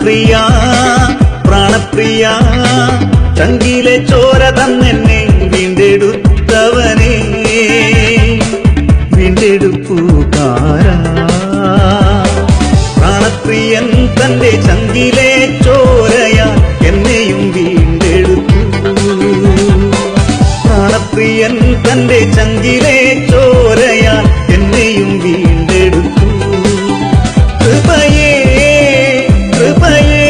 പ്രാണപ്രിയ പ്രാണപ്രിയ ചങ്കിലെ ചോര തന്നെ വീണ്ടെടുത്തവനെ വീണ്ടെടുപ്പുകാരാ പ്രാണപ്രിയൻ തന്റെ ചങ്കിലെ ചോരയാ എന്നെയും വീണ്ടെടുത്തു പ്രാണപ്രിയൻ തന്റെ ചങ്കിലെ ചോരയാ എന്നെയും വീണ്ടെടുത്തു കൃപയേ കൃപയേ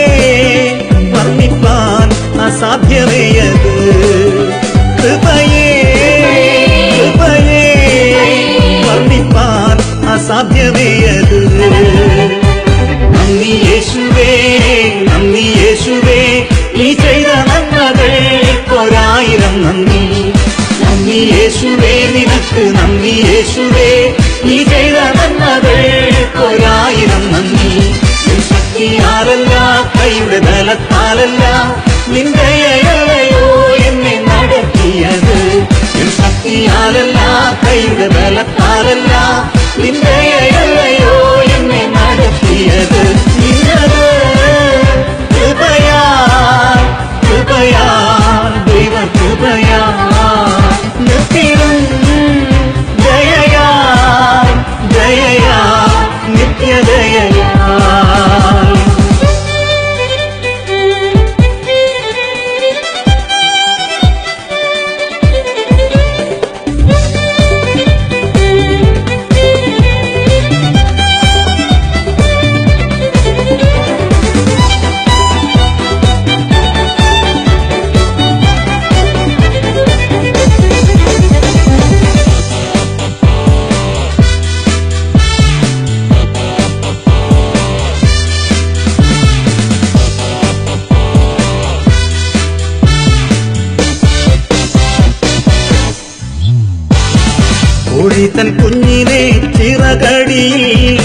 വർണ്ണിപ്പാൻ അസാധ്യമേയത് കൃപയേ കൃപയേ വർണ്ണിപ്പാൻ അസാധ്യമേയത് നന്ദി യേശുവേ നന്ദി യേശുവേ നീ ചെയ്ത നന്മകൾക്കൊരായിരം നന്ദി നന്ദി യേശുവേ നിനക്ക് നന്ദി യേശുവേ നീ ചെയ്ത നന്മകൾക്കൊരായിരം നന്ദി ശക്തിയാലല്ല കൈയുടെ ബലത്താലല്ല നിന്റെ ദയയല്ലയോ എന്നെ നടത്തിയത് ശക്തിയാലല്ല കൈയുടെ ബലത്താലല്ല നിന്റെ ദയയല്ലയോ എന്നെ നടത്തിയത് നിന്നത് കൃപയാ കൃപയാ ദൈവ കൃപയാ നിത്യവും ദയയാ ദയയാ നിത്യദയയാ കോഴി തൻ കുഞ്ഞിനെ ചിറകടിയിൽ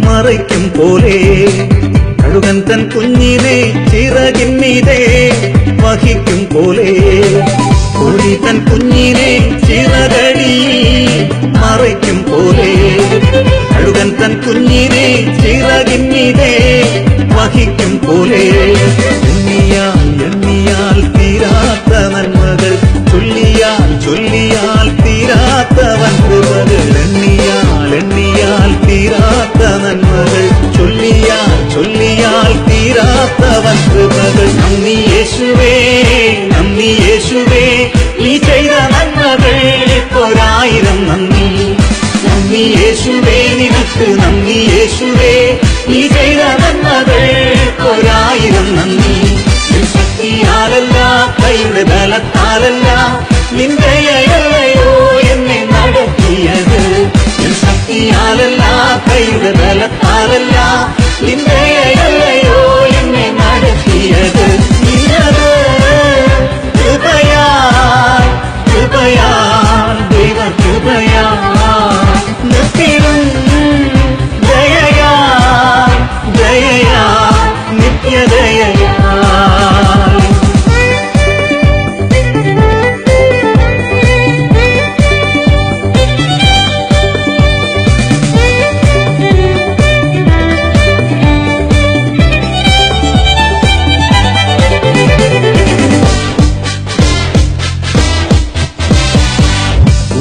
മറയ്ക്കും പോലെ കഴുകൻ തൻ കുഞ്ഞിനെ ചിറകിന്മീതെ വഹിക്കും പോലെ കോഴി തൻ കുഞ്ഞിനെ ചിറകടിയിൽ മറയ്ക്കും പോലെ കഴുകൻ തൻ കുഞ്ഞിനെ ചിറകിന്മീതെ വഹിക്കും പോലെ എണ്ണിയാൽ എണ്ണിയാൽ തീരാത്ത നന്മകൾ ചൊല്ലിയാൽ ചൊല്ലിയാൽ തീരാത്തവൻ കൃപകൾ എണ്ണിയാൽ എണ്ണിയാൽ തീരാത്ത നന്മകൾ ചൊല്ലിയാൽ ചൊല്ലിയാൽ തീരാത്തവൻ കൃപകൾ നന്ദി യേശുവേ നന്ദി യേശുവേ നീ ചെയ്ത നന്മകൾക്കൊരായിരം നന്ദി നന്ദി യേശുവേ നിനക്ക് നന്ദി യേശുവേ നീ ചെയ്ത നന്മകൾക്കൊരായിരം നന്ദി ശക്തിയാലല്ല കൈയുടെ ബലത്താലല്ല നിന്റെ ദയയല്ലയോ എന്നെ നടത്തിയത് ശക്തിയാലല്ല കൈയുടെ ബലത്താലല്ല നിന്റെ ദയയല്ലയോ എന്നെ നടത്തിയത് നിന്നത് കൃപയാ കൃപയാ ദൈവ കൃപയാ നിത്യവും ദയയാ ദയയാ നിത്യദയയാ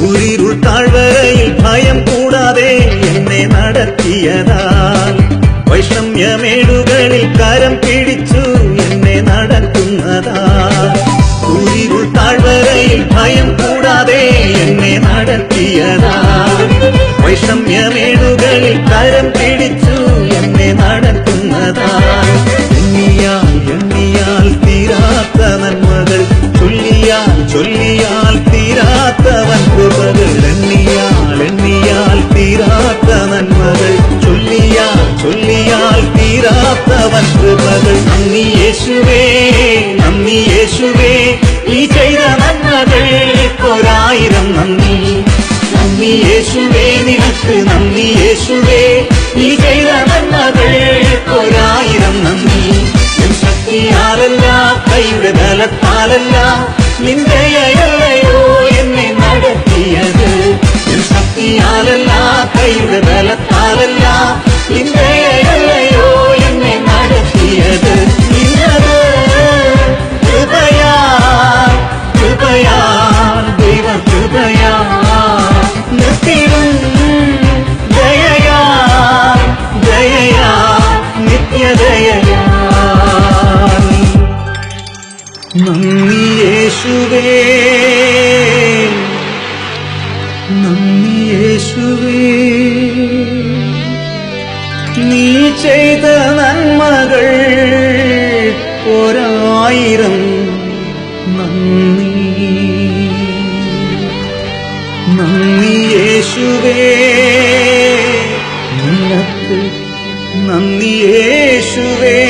ൂരിരുൾ താഴ്വരയിൽ ഭയം കൂടാതെ എന്നെ നടത്തിയതാൽ വൈഷമ്യമേടുകളിൽ കരം പിടിച്ചു എന്നെ നടത്തുന്നതാൽ ൂരിരുൾ താഴ്വരയിൽ ഭയം കൂടാതെ എന്നെ നടത്തിയതാൽ വൈഷമ്യമേടുകളിൽ കരം പിടിച്ചു എന്നെ നടത്തുന്നതാൽ എണ്ണിയാൽ എണ്ണിയാൽ തീരാത്ത നന്മകൾ ചൊല്ലിയാൽ ചൊല്ലിയാൽ തീരാത്തവൻ കൃപകൾ എണ്ണിയാൽ എണ്ണിയാൽ തീരാത്ത നന്മകൾ ചൊല്ലിയാൽ ചൊല്ലിയാൽ തീരാത്തവൻ കൃപകൾ നന്ദി യേശുവേ നന്ദി യേശുവേ നീ ചെയ്ത നന്മകൾക്കൊരായിരം നന്ദി നന്ദി യേശുവേ നിനക്ക് നന്ദി യേശുവേ നീ ചെയ്ത നന്മകൾക്കൊരായിരം നന്ദി ശക്തിയാലല്ല കൈയുടെ ബലത്താലല്ല നിന്റെ ദയയല്ലയോ എന്നെ നടത്തിയത് ശക്തിയാലല്ല കൈയുടെ ബലത്താലല്ല നിന്റെ ദയയല്ലയോ എന്നെ നടത്തിയത് ചെയ്ത നന്മകൾ ഒരായിരം നന്ദി. നന്ദി യേശുവേ, നിനക്ക് നന്ദി യേശുവേ.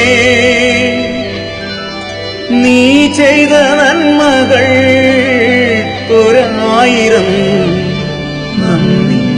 നീ ചെയ്ത നന്മകൾ ഒരായിരം നന്ദി.